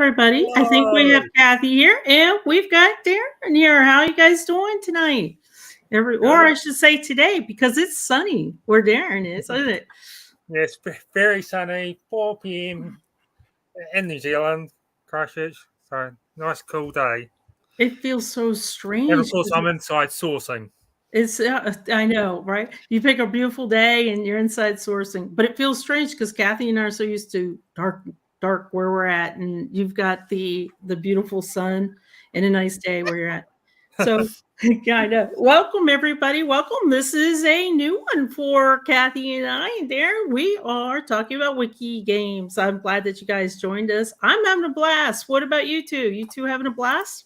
everybody. Hello. I think we have Kathy here, and we've got Darren here. How are you guys doing tonight? Or I should say today, because it's sunny where Darren is, isn't it? Yes, very sunny, 4 p.m. in New Zealand, Christchurch. So, nice, cool day. It feels so strange. And of course, I'm inside sourcing. It's I know, right? You pick a beautiful day and you're inside sourcing, but it feels strange because Kathy and I are so used to dark where we're at, and you've got the beautiful sun and a nice day where you're at. So kind of welcome everybody. Welcome. This is a new one for Kathy and I. And Darren, we are talking about wiki games. I'm glad that you guys joined us. I'm having a blast. What about you two? You two having a blast?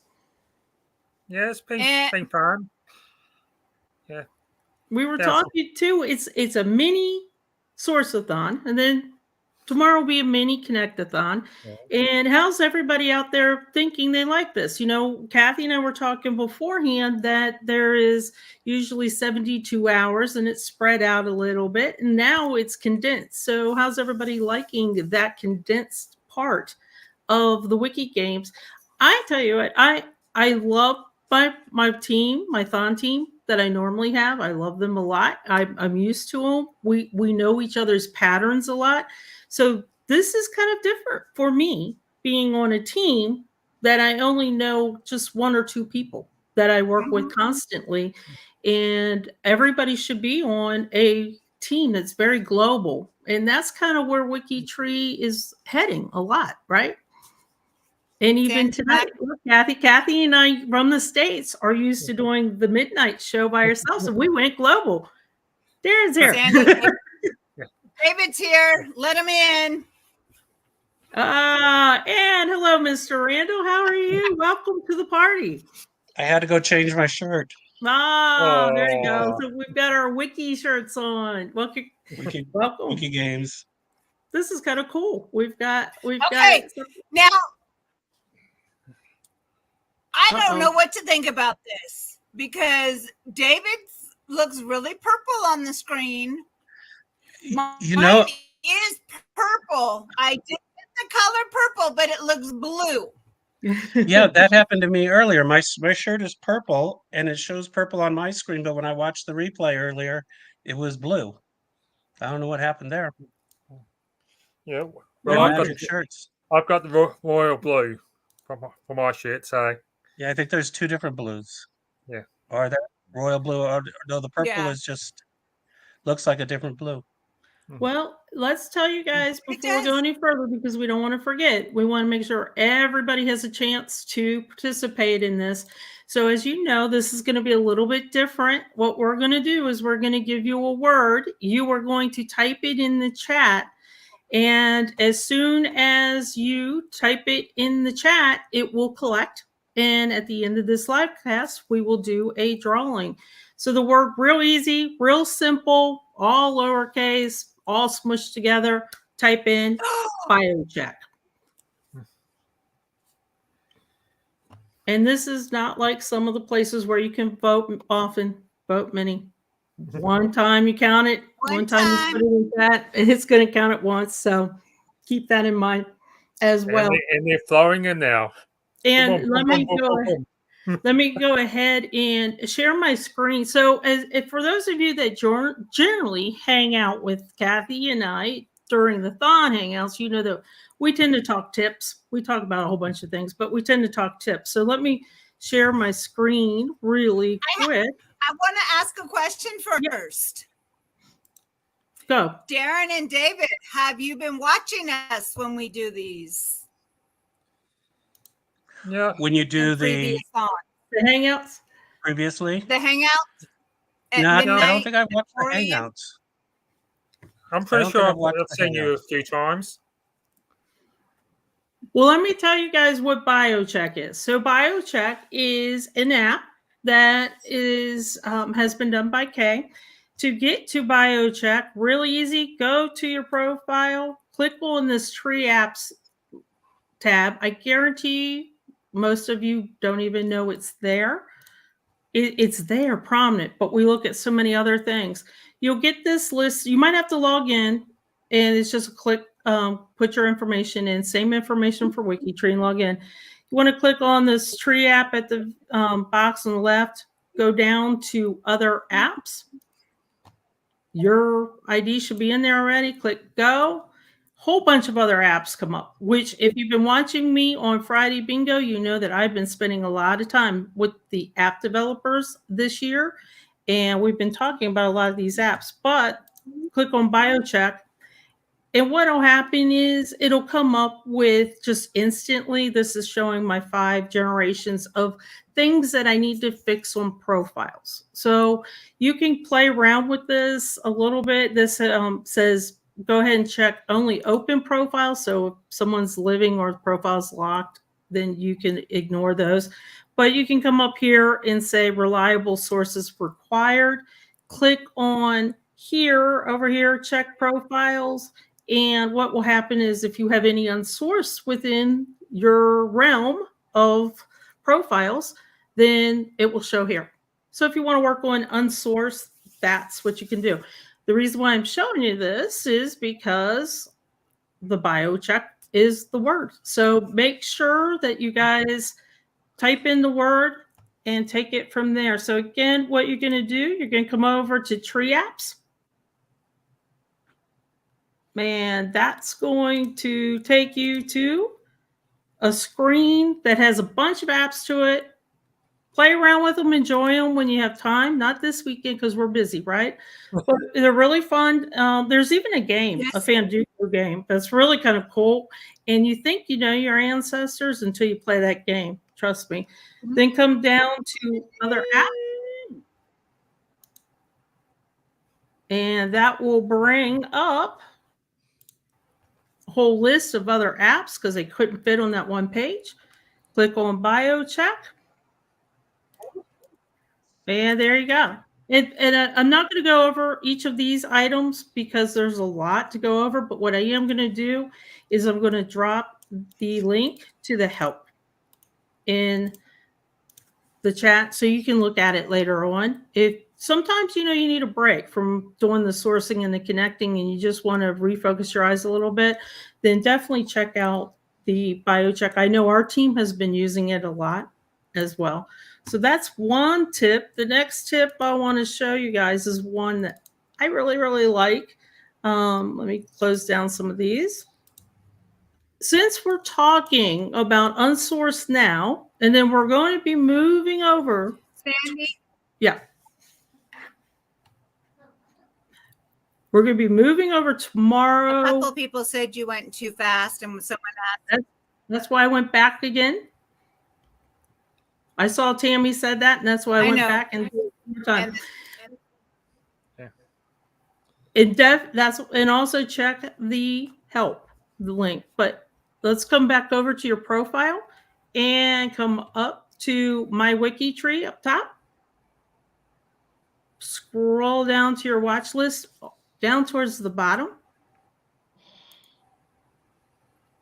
Yeah, it's been fun. Yeah. We were talking too. It's a mini source-a-thon, and then tomorrow will be a mini connect-a-thon. Yeah. And how's everybody out there thinking they like this? You know, Kathy and I were talking beforehand that there is usually 72 hours and it's spread out a little bit, and now it's condensed. So how's everybody liking that condensed part of the wiki games? I tell you what, I love my team, my Thon team that I normally have. I love them a lot. I'm used to them. We know each other's patterns a lot. So this is kind of different for me, being on a team that I only know just one or two people that I work with constantly. And everybody should be on a team that's very global. And that's kind of where WikiTree is heading a lot, right? And even tonight, Kathy and I from the States are used to doing the midnight show by ourselves, and we went global. Darren's here. David's here. Let him in. And hello, Mr. Randall. How are you? Welcome to the party. I had to go change my shirt. There you go. So we've got our wiki shirts on. Welcome. Wiki games. This is kind of cool. We've got now. I don't know what to think about this because David looks really purple on the screen. Mine is purple. I did get the color purple, but it looks blue. Yeah, that happened to me earlier. My shirt is purple and it shows purple on my screen, but when I watched the replay earlier, it was blue. I don't know what happened there. Yeah, well, I've got the royal blue for my shirt, so. Yeah, I think there's two different blues. Yeah. Or that royal blue, or no, the purple is just looks like a different blue. Well, let's tell you guys before we go any further, because we don't want to forget. We want to make sure everybody has a chance to participate in this. So as you know, this is going to be a little bit different. What we're going to do is we're going to give you a word. You are going to type it in the chat. And as soon as you type it in the chat, it will collect. And at the end of this live cast, we will do a drawing. So the word real easy, real simple, all lowercase, all smushed together. Type in biocheck. And this is not like some of the places where you can vote often, vote many. One time you count it, one time you put it in that, and it's going to count it once. So keep that in mind as well. And they're flowing in now. And let me go ahead and share my screen. So for those of you that generally hang out with Kathy and I during the Thon hangouts, you know that we tend to talk tips. We talk about a whole bunch of things, but we tend to talk tips. So let me share my screen really quick. I want to ask a question first. Go. Darren and David, have you been watching us when we do these? Yeah. When you do the hangouts previously, the hangouts. No, I don't think I've watched the hangouts. I'm pretty sure I've seen you a few times. Well, let me tell you guys what BioCheck is. So BioCheck is an app that is has been done by Kay. To get to BioCheck, really easy. Go to your profile, click on this Tree Apps tab. I guarantee most of you don't even know it's there. It's there prominent, but we look at so many other things. You'll get this list. You might have to log in, and it's just a click put your information in, same information for WikiTree, and log in. You want to click on this tree app at the box on the left, go down to other apps. Your ID should be in there already. Click go. Whole bunch of other apps come up, which if you've been watching me on Friday Bingo, you know that I've been spending a lot of time with the app developers this year. And we've been talking about a lot of these apps, but click on BioCheck. And what will happen is it'll come up with just instantly. This is showing my 5 generations of things that I need to fix on profiles. So you can play around with this a little bit. This says, go ahead and check only open profiles. So if someone's living or the profile's locked, then you can ignore those. But you can come up here and say reliable sources required. Click on here, over here, check profiles. And what will happen is if you have any unsourced within your realm of profiles, then it will show here. So if you want to work on unsourced, that's what you can do. The reason why I'm showing you this is because the BioCheck is the word. So make sure that you guys type in the word and take it from there. So again, what you're going to do, you're going to come over to Tree Apps. And that's going to take you to a screen that has a bunch of apps to it. Play around with them, enjoy them when you have time. Not this weekend because we're busy, right? But they're really fun. There's even a game, a Fanduco game that's really kind of cool. And you think you know your ancestors until you play that game. Trust me. Then come down to other apps. And that will bring up whole list of other apps because they couldn't fit on that one page. Click on BioCheck. And there you go. And I'm not going to go over each of these items because there's a lot to go over. But what I am going to do is I'm going to drop the link to the help in the chat so you can look at it later on. If sometimes, you know, you need a break from doing the sourcing and the connecting and you just want to refocus your eyes a little bit, then definitely check out the BioCheck. I know our team has been using it a lot as well. So that's one tip. The next tip I want to show you guys is one that I really, really like. Let me close down some of these. Since we're talking about unsourced now, and then we're going to be moving over. Sandy? Yeah. We're going to be moving over tomorrow. A couple people said you went too fast, and someone asked. That's why I went back again. I saw Tammy said that, and that's why I went back and did it one more time. And also check the help, the link. But let's come back over to your profile and come up to my WikiTree up top. Scroll down to your watch list, down towards the bottom.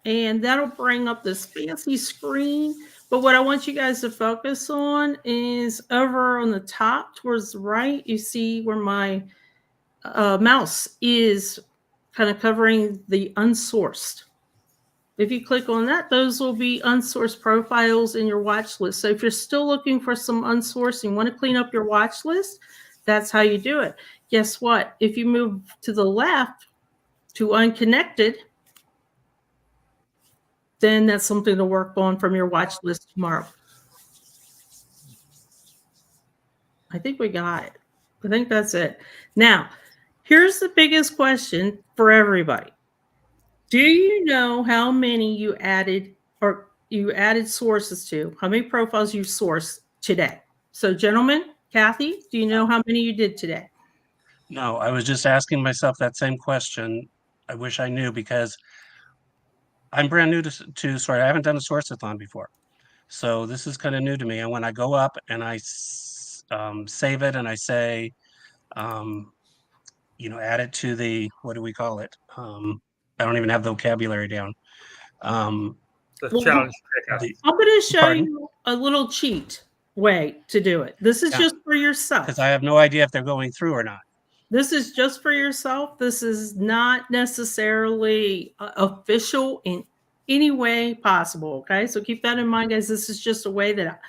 And that'll bring up this fancy screen. But what I want you guys to focus on is over on the top towards the right, you see where my mouse is kind of covering the unsourced. If you click on that, those will be unsourced profiles in your watch list. So if you're still looking for some unsourced and you want to clean up your watch list, that's how you do it. Guess what? If you move to the left to unconnected, then that's something to work on from your watch list tomorrow. I think we got it. I think that's it. Now, here's the biggest question for everybody. Do you know how many you added sources to? How many profiles you sourced today? So, gentlemen, Kathy, do you know how many you did today? No, I was just asking myself that same question. I wish I knew because I'm brand new to sorry, I haven't done a source-a-thon before. So this is kind of new to me. And when I go up and I save it and I say, you know, add it to the, what do we call it? I don't even have the vocabulary down. The challenge tracker. I'm going to show you a little cheat way to do it. This is just for yourself. Because I have no idea if they're going through or not. This is just for yourself. This is not necessarily official in any way possible. Okay. So keep that in mind, guys. This is just a way that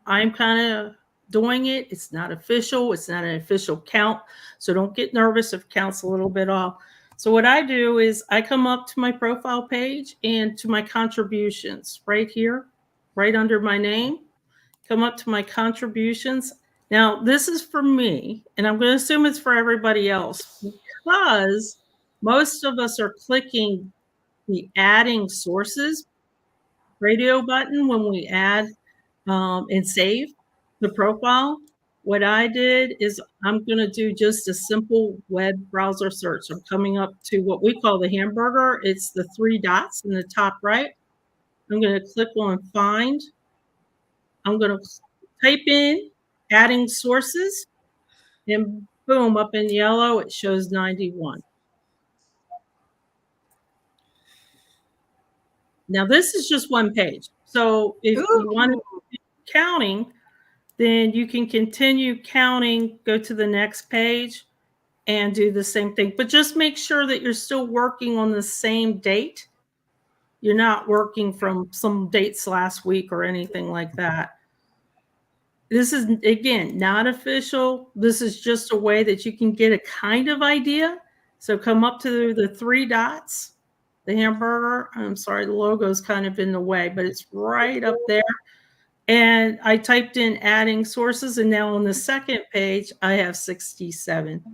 I'm kind of doing it. It's not official. It's not an official count. So don't get nervous if it counts a little bit off. So what I do is I come up to my profile page and to my contributions right here, right under my name, come up to my contributions. Now, this is for me, and I'm going to assume it's for everybody else because most of us are clicking the adding sources radio button when we add and save the profile. What I did is I'm going to do just a simple web browser search. I'm coming up to what we call the hamburger. It's the 3 dots in the top right. I'm going to click on find. I'm going to type in adding sources, and boom, up in yellow, it shows 91. Now, this is just one page. So if you want to keep counting, then you can continue counting, go to the next page, and do the same thing. But just make sure that you're still working on the same date. You're not working from some dates last week or anything like that. This is, again, not official. This is just a way that you can get a kind of idea. So come up to the 3 dots, the hamburger. I'm sorry, the logo is kind of in the way, but it's right up there. And I typed in adding sources, and now on the second page, I have 67.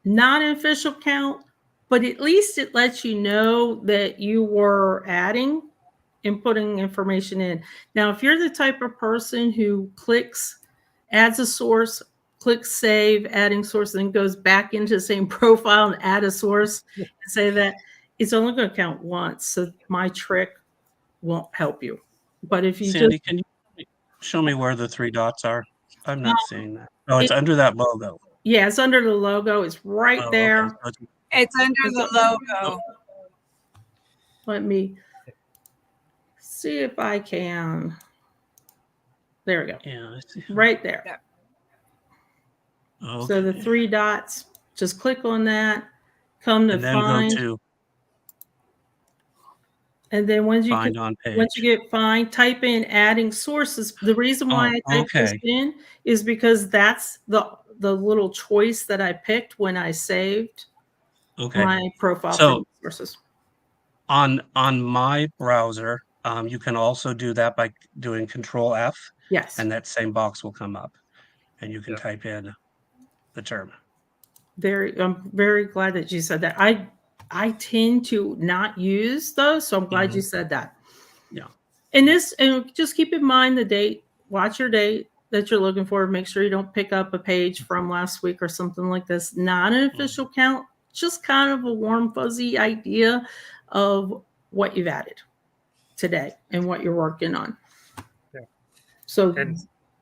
Not an official count, but at least it lets you know that you were adding and putting information in. Now, if you're the type of person who clicks, adds a source, clicks save, adding source, and then goes back into the same profile and add a source and say that, it's only going to count once. So my trick won't help you. But if you Sandy, can you show me where the 3 dots are? I'm not seeing that. Oh, it's under that logo. Yeah, it's under the logo. It's right there. Okay. It's under the logo. Let me see if I can. There we go. Yeah, I see. Right there. Yeah. Okay. So the 3 dots, just click on that, come to and then find. go to And then once you find on page. once you get find, type in adding sources. The reason why I typed this in is because that's the little choice that I picked when I saved my profile So sources. On my browser, you can also do that by doing Control F. Yes. And that same box will come up, and you can type in the term. I'm very glad that you said that. I tend to not use those, so I'm glad you said that. Yeah. And just keep in mind the date. Watch your date that you're looking for. Make sure you don't pick up a page from last week or something like this. Not an official count, just kind of a warm, fuzzy idea of what you've added today and what you're working on. Yeah. So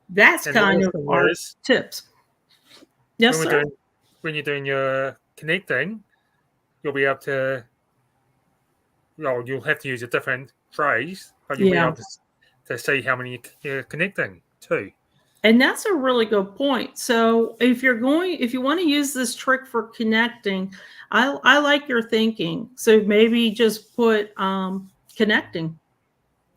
that's kind of our tips. Yes, sir. When you're doing your connecting, you'll be able to, you'll have to use a different phrase, but you'll be able to see how many you're connecting to. And that's a really good point. So if you want to use this trick for connecting, I like your thinking. So maybe just put connecting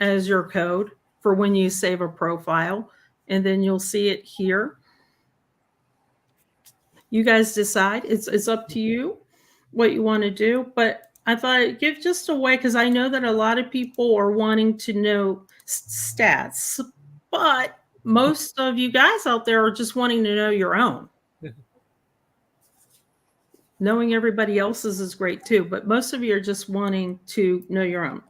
as your code for when you save a profile, and then you'll see it here. You guys decide. It's up to you what you want to do. But I thought I'd give just a way, because I know that a lot of people are wanting to know stats, but most of you guys out there are just wanting to know your own. Knowing everybody else's is great too, but most of you are just wanting to know your own.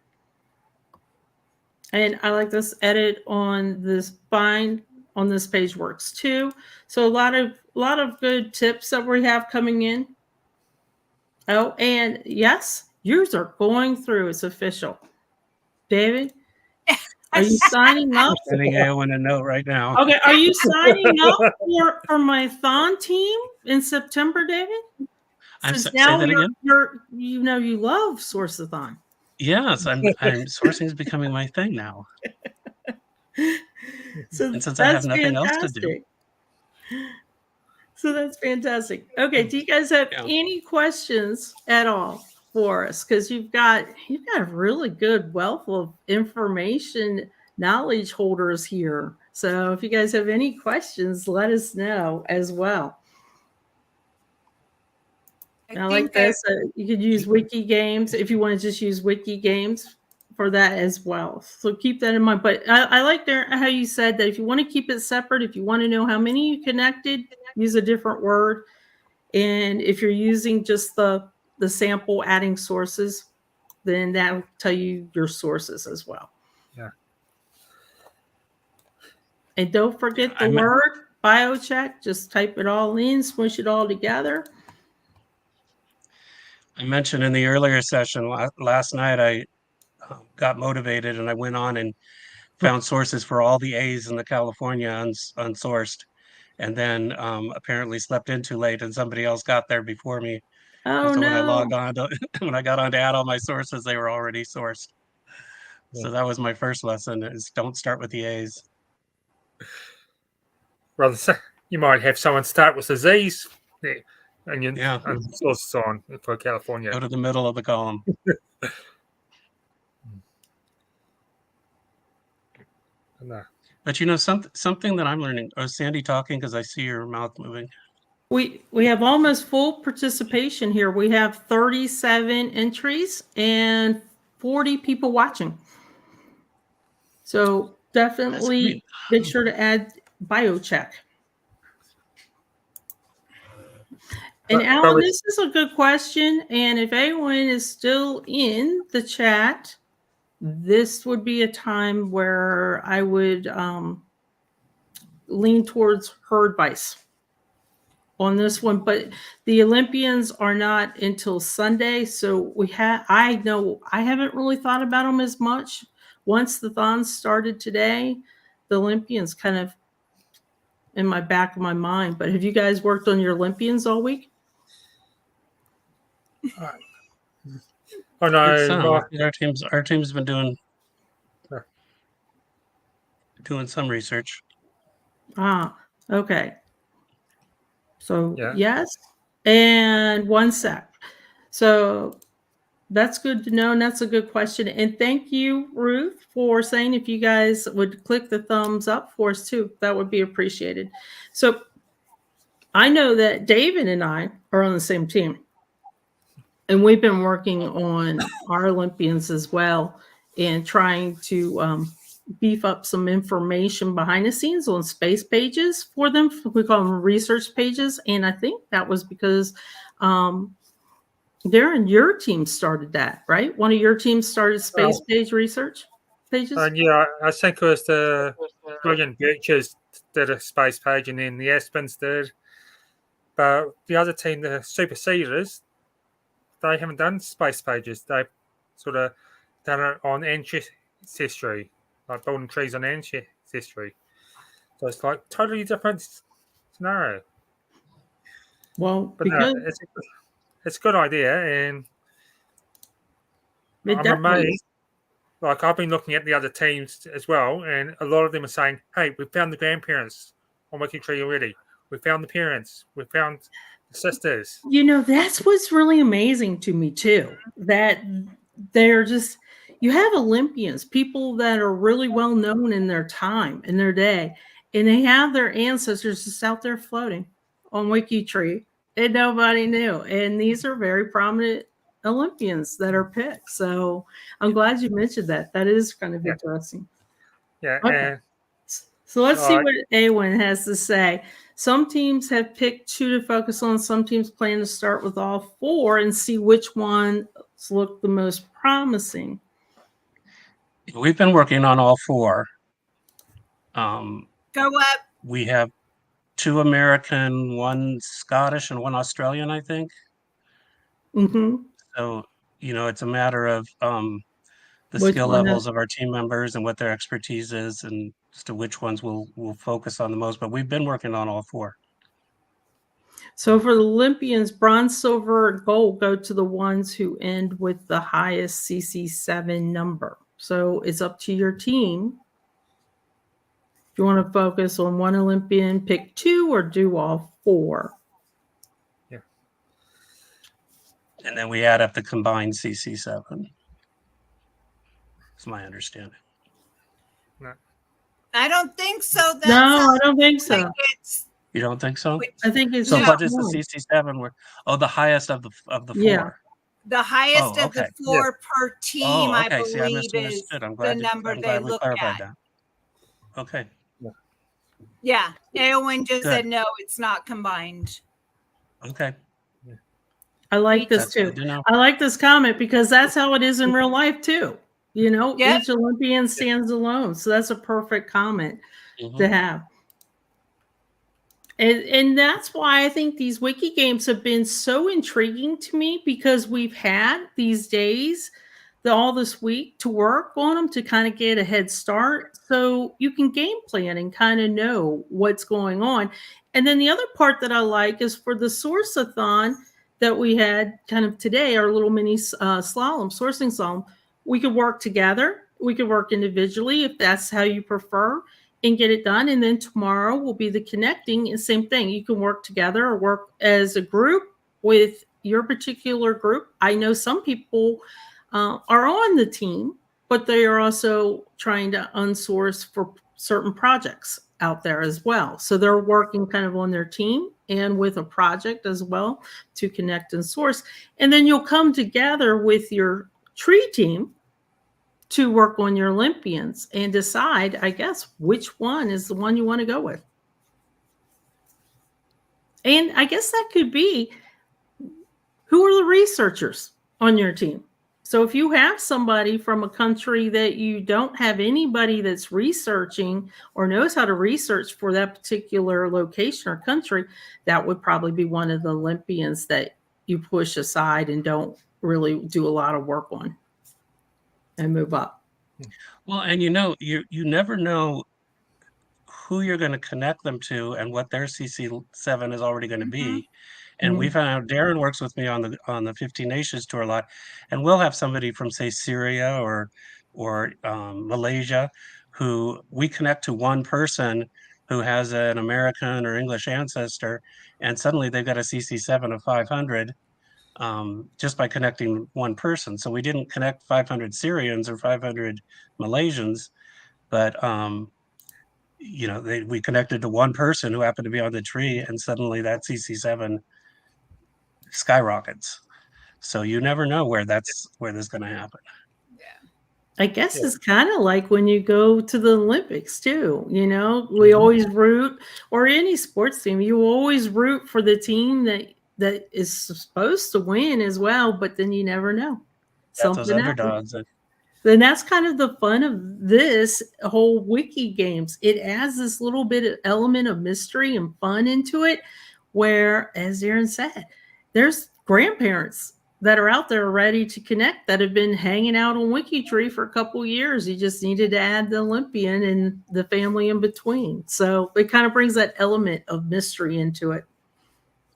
And I like this edit on this bind on this page works too. So a lot of good tips that we have coming in. Oh, and yes, yours are going through. It's official. David, are you signing up? I'm sending Eowyn a note right now. Okay, are you signing up for my Thon team in September, David? Since now say that again? You love Source-a-thon. Yes, I'm sourcing is becoming my thing now. So and since I have nothing else to do. So that's fantastic. Okay, do you guys have any questions at all for us? Because you've got a really good wealth of information, knowledge holders here. So if you guys have any questions, let us know as well. I like this. You could use Wiki Games if you want to just use Wiki Games for that as well. So keep that in mind. But I like how you said that if you want to keep it separate, if you want to know how many you connected, use a different word. And if you're using just the sample adding sources, then that'll tell you your sources as well. Yeah. And don't forget the word biocheck. Just type it all in, smush it all together. I mentioned in the earlier session last night, I got motivated and I went on and found sources for all the A's in the California unsourced, and then apparently slept in too late and somebody else got there before me. Oh, and so no. when I logged on, when I got on to add all my sources, they were already sourced. Yeah. So that was my first lesson: is don't start with the A's. Rather, you might have someone start with the Z's. And you sources on for California. Go to the middle of the column. But you know, something that I'm learning. Oh, Sandy talking because I see your mouth moving. We have almost full participation here. We have 37 entries and 40 people watching. So definitely make sure to add biocheck. And Alan, this is a good question. And if anyone is still in the chat, this would be a time where I would lean towards her advice on this one. But the Olympians are not until Sunday. So I know I haven't really thought about them as much. Once the thon started today, the Olympians kind of in my back of my mind. But have you guys worked on your Olympians all week? Oh no, our team's been doing some research. Okay. So yes, and 1 sec. So that's good to know, and that's a good question. And thank you, Ruth, for saying if you guys would click the thumbs up for us too, that would be appreciated. So I know that David and I are on the same team. And we've been working on our Olympians as well and trying to beef up some information behind the scenes on space pages for them. We call them research pages. And I think that was because Darren, your team started that, right? One of your teams started space page research pages? Yeah, I think it was the Brilliant Beaches did a space page and then the Aspens did. But the other team, the Super Seeders, they haven't done space pages. They've sort of done it on Ancestry, like building trees on Ancestry. So it's like totally different scenario. Well, but because it's a good idea, and I'm amazed. Like I've been looking at the other teams as well, and a lot of them are saying, "Hey, we found the grandparents on WikiTree already. We found the parents. We found the sisters." You know, that's what's really amazing to me too. That they're just, you have Olympians, people that are really well known in their time, in their day, and they have their ancestors just out there floating on WikiTree, and nobody knew. And these are very prominent Olympians that are picked. So I'm glad you mentioned that. That is kind of interesting. Yeah. Okay. So let's see what Awen has to say. Some teams have picked 2 to focus on. Some teams plan to start with all 4 and see which ones look the most promising. We've been working on all 4. Go up. We have 2 American, 1 Scottish, and 1 Australian, I think. Mm-hmm. So, you know, it's a matter of the skill levels of our team members and what their expertise is, and as to which ones we'll focus on the most. But we've been working on all 4. So for the Olympians, bronze, silver, and gold go to the ones who end with the highest CC7 number. So it's up to your team. If you want to focus on 1 Olympian, pick 2 or do all 4. Yeah. And then we add up the combined CC7. That's my understanding. No. I don't think so. That No, I sounds don't think so. like it's You don't think so? I think it's So just what is the one. CC7? The highest of the Yeah. 4. the highest of the okay. 4 per team, I okay. See, I believe, is misunderstood. I'm the glad, number I'm they glad we look clarified at. that. Okay. Yeah, Eowyn just Good. said no, it's not combined. Okay. I like this That's too. good to know. I like this comment because that's how it is in real life too. You know, Yep. each Olympian stands alone. So that's a perfect comment Mhm. to have. And that's why I think these wiki games have been so intriguing to me, because we've had these days, all this week, to work on them to kind of get a head start, so you can game plan and kind of know what's going on. And then the other part that I like is for the source-a-thon that we had kind of today, our little mini sourcing slalom, we could work together, we could work individually if that's how you prefer, and get it done. And then tomorrow will be the connecting, and same thing. You can work together or work as a group with your particular group. I know some people are on the team, but they are also trying to unsource for certain projects out there as well. So they're working kind of on their team and with a project as well to connect and source. And then you'll come together with your tree team to work on your Olympians and decide, I guess, which one is the one you want to go with. And I guess that could be, who are the researchers on your team? So if you have somebody from a country that you don't have anybody that's researching or knows how to research for that particular location or country, that would probably be one of the Olympians that you push aside and don't really do a lot of work on and move up. Well, and you never know who you're going to connect them to and what their CC7 is already going to be. And we found out, Darren works with me on the 15 Nations tour a lot, and we'll have somebody from, say, Syria or Malaysia, who we connect to one person who has an American or English ancestor, and suddenly they've got a CC7 of 500 just by connecting one person. So we didn't connect 500 Syrians or 500 Malaysians, but we connected to one person who happened to be on the tree, and suddenly that CC7 skyrockets. So you never know where this is going to happen. I guess it's kind of like when you go to the Olympics too. You know, we always root, or any sports team, you always root for the team that is supposed to win as well, but then you never know. That's those underdogs. Then that's kind of the fun of this whole wiki games. It adds this little bit of element of mystery and fun into it, where, as Aaron said, there's grandparents that are out there ready to connect that have been hanging out on WikiTree for a couple of years. You just needed to add the Olympian and the family in between. So it kind of brings that element of mystery into it.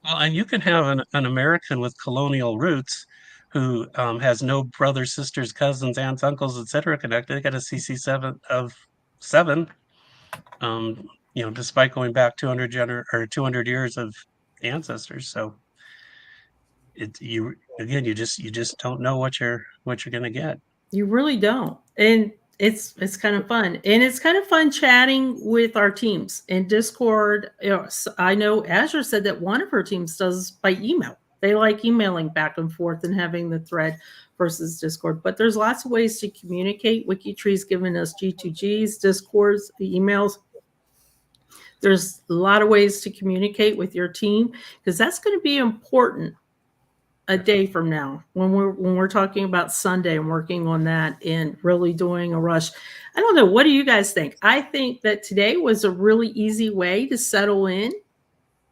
Well, and you can have an American with colonial roots who has no brothers, sisters, cousins, aunts, uncles, etc. connected. They got a CC7 of 7. Despite going back 200 years of ancestors. So you just don't know what you're going to get. You really don't. And it's kind of fun. And it's kind of fun chatting with our teams in Discord. I know Azure said that one of her teams does by email. They like emailing back and forth and having the thread versus Discord. But there's lots of ways to communicate. WikiTree's given us G2Gs, Discords, the emails. There's a lot of ways to communicate with your team, because that's going to be important a day from now when we're talking about Sunday and working on that and really doing a rush. I don't know. What do you guys think? I think that today was a really easy way to settle in,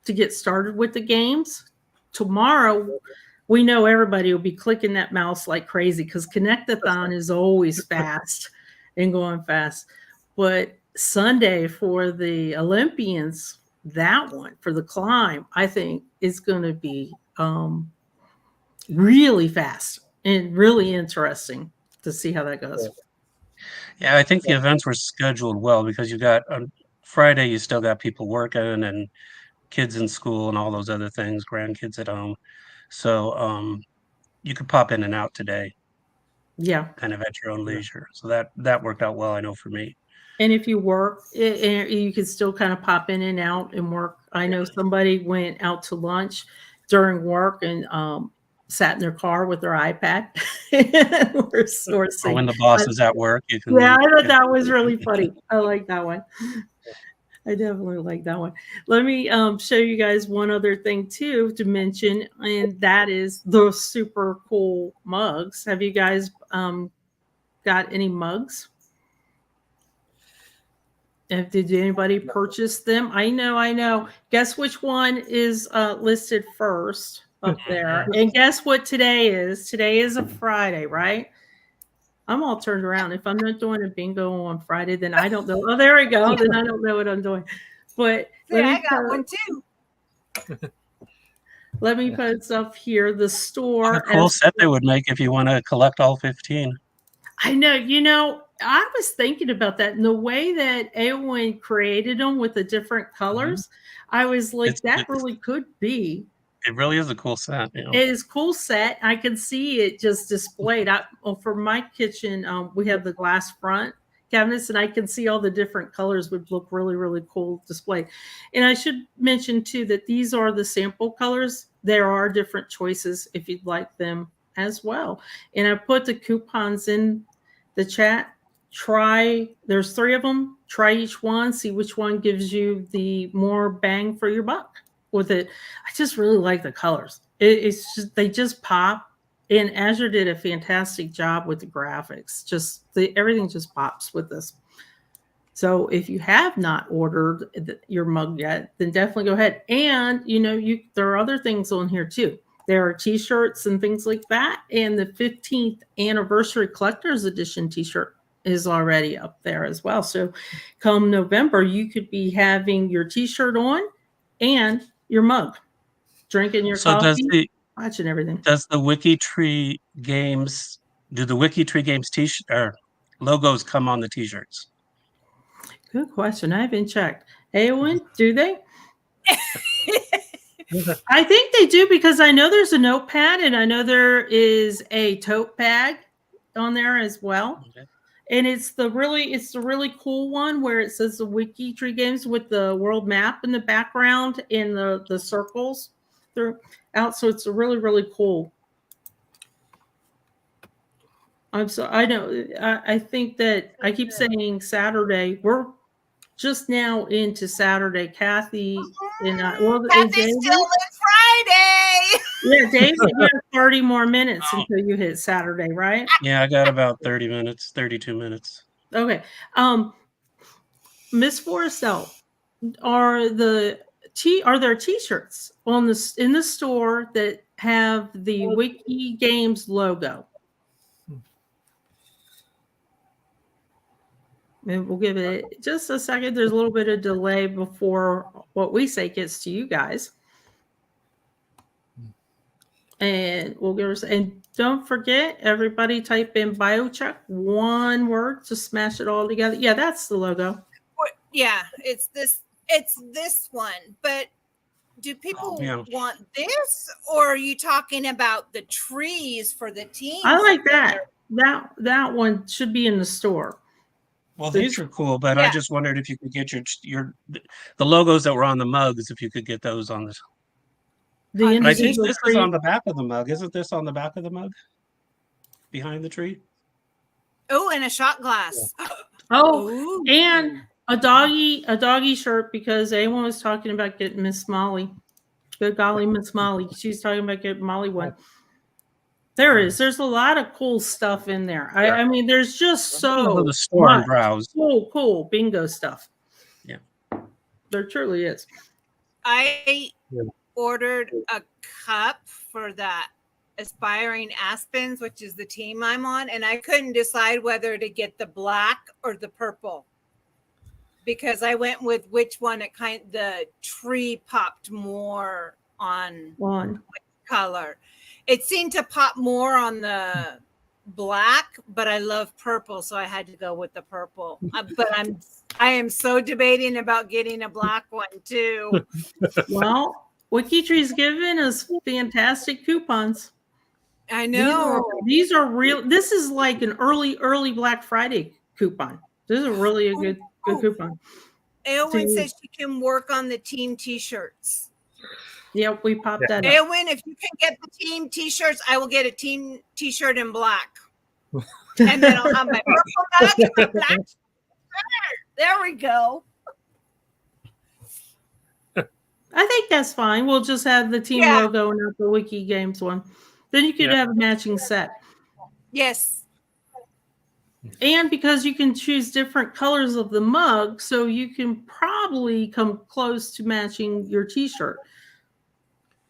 to get started with the games. Tomorrow, we know everybody will be clicking that mouse like crazy, because Connect-a-thon is always fast and going fast. But Sunday for the Olympians, that one for the climb, I think is going to be really fast and really interesting to see how that goes. Yeah, I think the events were scheduled well, because you got on Friday, you still got people working, and kids in school and all those other things, grandkids at home. So you could pop in and out today, Yeah. kind of at your own leisure. So that worked out well, I know, for me. And if you work, you can still kind of pop in and out and work. I know somebody went out to lunch during work and sat in their car with their iPad. We're sourcing. Or when the boss is at work, you can. Yeah, I thought that was really funny. I like that one. I definitely like that one. Let me show you guys one other thing too to mention, and that is the super cool mugs. Have you guys got any mugs? Did anybody purchase them? I know. Guess which one is listed first up there? And guess what today is? Today is a Friday, right? I'm all turned around. If I'm not doing a bingo on Friday, then I don't know. Oh, there we go. Then I don't know what I'm doing. But I got one too. Let me post up here the store. What a cool set they would make if you want to collect all 15. I know, I was thinking about that. And the way that Eowyn created them with the different colors, I was like, that really could be. It really is a cool set. It is a cool set. I can see it just displayed. For my kitchen, we have the glass front cabinets, and I can see all the different colors would look really, really cool displayed. And I should mention, too, that these are the sample colors. There are different choices if you'd like them as well. And I put the coupons in the chat. There's 3 of them. Try each one, see which one gives you the more bang for your buck with it. I just really like the colors. They just pop. And Azure did a fantastic job with the graphics. Everything just pops with this. So if you have not ordered your mug yet, then definitely go ahead. And there are other things on here too. There are t-shirts and things like that. And the 15th anniversary collector's edition t-shirt is already up there as well. So come November, you could be having your t-shirt on and your mug, drinking your coffee, watching everything. Does the WikiTree games, do the WikiTree games t-shirt or logos come on the t-shirts? Good question. I haven't checked. Eowyn, do they? I think they do, because I know there's a notepad and I know there is a tote bag on there as well. Okay. And it's the really cool one where it says the WikiTree games with the world map in the background and the circles they're out. So it's really, really cool. I know. I think that I keep saying Saturday. We're just now into Saturday. Kathy and Kathy's still in Friday. Yeah, David, you have 30 more minutes until you hit Saturday, right? Yeah, I got about 30 minutes, 32 minutes. Okay. Miss Forrestal, are there t-shirts in the store that have the Wiki Games logo? And we'll give it just a second. There's a little bit of delay before what we say gets to you guys. And we'll give us, and don't forget, everybody type in biocheck, one word to smash it all together. Yeah, that's the logo. Yeah, it's this one. But do people want this, or are you talking about the trees for the team? I like that. That one should be in the store. Well, these are cool, but I just wondered if you could get the logos that were on the mugs, if you could get those on this. I think this is on the back of the mug. Isn't this on the back of the mug? Behind the tree? Oh, and a shot glass. Yeah. Oh, and a doggy shirt, because anyone was talking about getting Miss Molly. Good golly, Miss Molly. She's talking about getting Molly one. There's a lot of cool stuff in there. I mean, there's just so the store and browse. Cool bingo stuff. Yeah, there truly is. I ordered a cup for that Aspiring Aspens, which is the team I'm on, and I couldn't decide whether to get the black or the purple, because I went with which one the tree popped more on one color. It seemed to pop more on the black, but I love purple, so I had to go with the purple. But I am so debating about getting a black one too. Well, WikiTree's giving us fantastic coupons. I know. These are real. This is like an early Black Friday coupon. This is really a good coupon. Aylwin says she can work on the team t-shirts. Yep, we popped that up. Aylwin, if you can get the team t-shirts, I will get a team t-shirt in black. And then I'll have my purple bag and my black shirt. There we go. I think that's fine. We'll just have the team logo and not the Wiki Games one. Then you could have a matching set. Yes. And because you can choose different colors of the mug, so you can probably come close to matching your t-shirt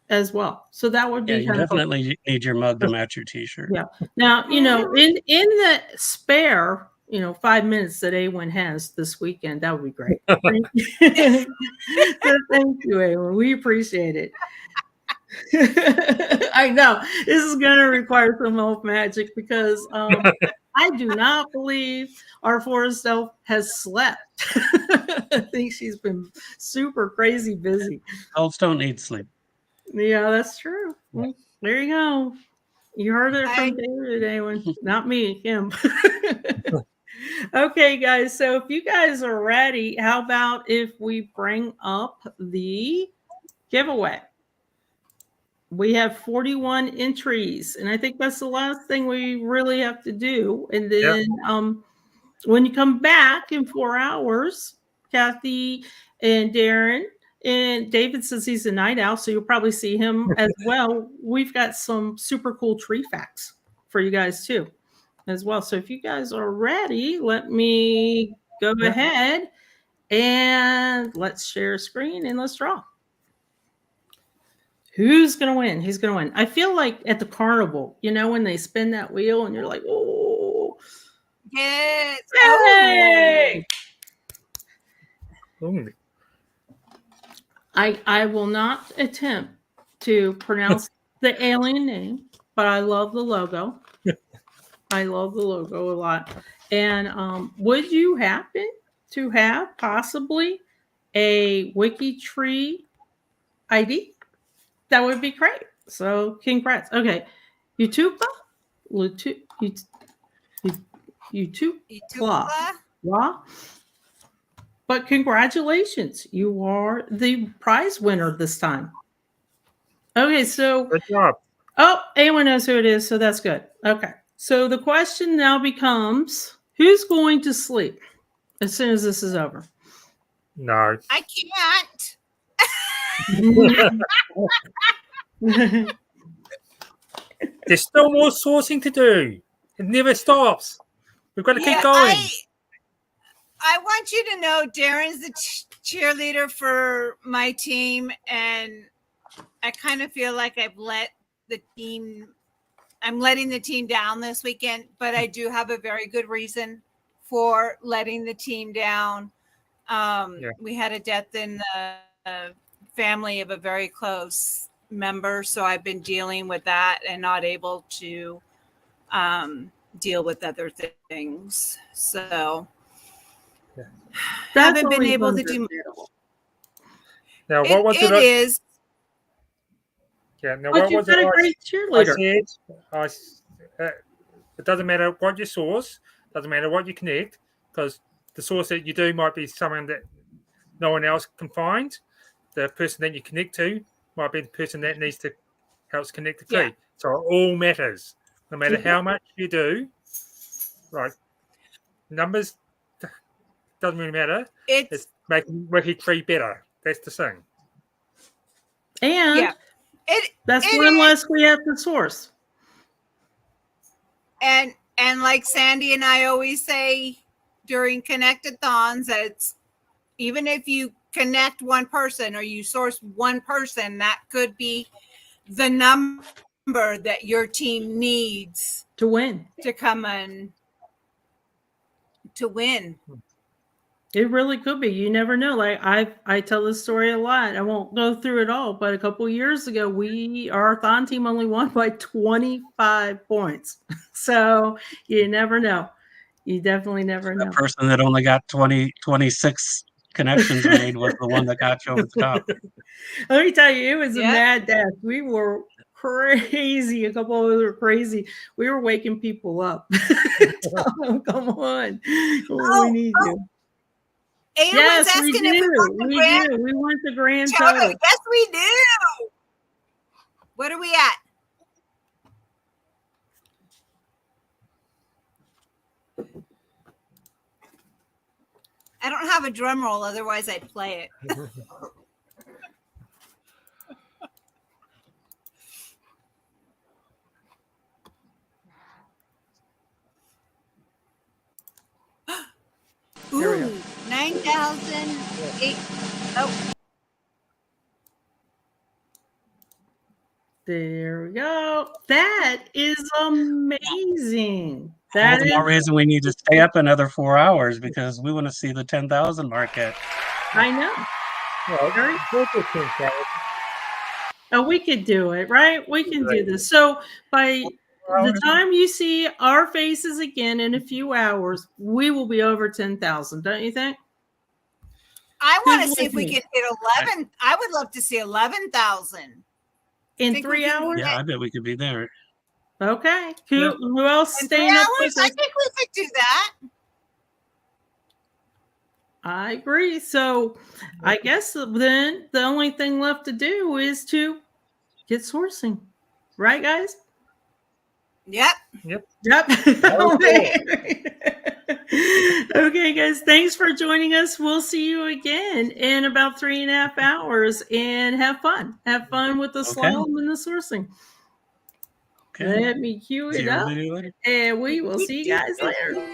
as well. So that would be you definitely need your mug to match your t-shirt. Yeah. Now, in the spare, 5 minutes that Aylwin has this weekend, that would be great. Thank you. So thank you, Aylwin. We appreciate it. I know this is going to require some help magic because I do not believe our forest elf has slept. I think she's been super crazy busy. Elves don't need sleep. Yeah, that's true. Well, there you go. You heard it from David, Aylwin, not me, him. Okay, guys. So if you guys are ready, how about if we bring up the giveaway? We have 41 entries, and I think that's the last thing we really have to do. And then when you come back in 4 hours, Kathy and Darren and David says he's a night owl, so you'll probably see him as well. We've got some super cool tree facts for you guys too, as well. So if you guys are ready, let me go ahead and let's share a screen and let's draw. Who's going to win? Who's going to win? I feel like at the carnival, when they spin that wheel and you're like, oh. Yes. Hey! Oh. I will not attempt to pronounce the alien name, but I love the logo. I love the logo a lot. And would you happen to have possibly a WikiTree ID? That would be great. So congrats. Okay. YouTube. But congratulations. You are the prize winner this time. Okay, so good job. Oh, anyone knows who it is, so that's good. Okay. So the question now becomes, who's going to sleep as soon as this is over? No. I can't. There's still more sourcing to do. It never stops. We've got to keep going. I want you to know Darren's the cheerleader for my team, and I kind of feel like I'm letting the team down this weekend, but I do have a very good reason for letting the team down. We had a death in the family of a very close member, so I've been dealing with that and not able to deal with other things. So haven't been able to do. Now, what was it? Is. Yeah. Now, what was it? A great cheerleader. I said, it doesn't matter what your source, doesn't matter what you connect, because the source that you do might be someone that no one else can find. The person that you connect to might be the person that needs to help connect the tree. Yeah. So it all matters, no matter how much you do. Right? Numbers doesn't really matter. It's making WikiTree better. That's the thing. And that's one less we have to source. And like Sandy and I always say during Connect-a-thons, it's even if you connect one person or you source one person, that could be the number that your team needs to win, to come in to win. It really could be. You never know. Like I tell this story a lot. I won't go through it all, but a couple of years ago, our thon team only won by 25 points. So you never know. You definitely never That know. person that only got 26 connections made was the one that got you over the top. Let me tell you, it was a Yep. mad dash. We were crazy. A couple of us were crazy. We were waking people up. Come on. We need you. Ada Yes, was we asking do. if we want the grand We do. We want the grand total. total. Yes, we do. What are we at? I don't have a drum roll, otherwise I'd play it. There we go. Ooh, 9,008. Oh, There we go. That is amazing. All That the is, more reason we need to stay up another 4 hours because we want to see the 10,000 mark hit. I know. Well, we'll do 10,000. Oh, we could do it, right? We can do this. So by the time you see our faces again in a few hours, we will be over 10,000, don't you think? I want to Who's see if we with can hit 11. I would love to see 11,000. In Think 3 we can hours? get- Yeah, I bet we could be there. Okay. Yep. Who else In 3 staying up hours, with I us? think we could do that. I agree. So I guess then the only thing left to do is to get sourcing. Right, guys? Yep. Yep. Okay, guys. Thanks for joining us. We'll see you again in about 3.5 hours and have fun. Have fun with the Okay. slalom and the sourcing. Okay. Let me cue See it up everybody later. and we will see you guys later.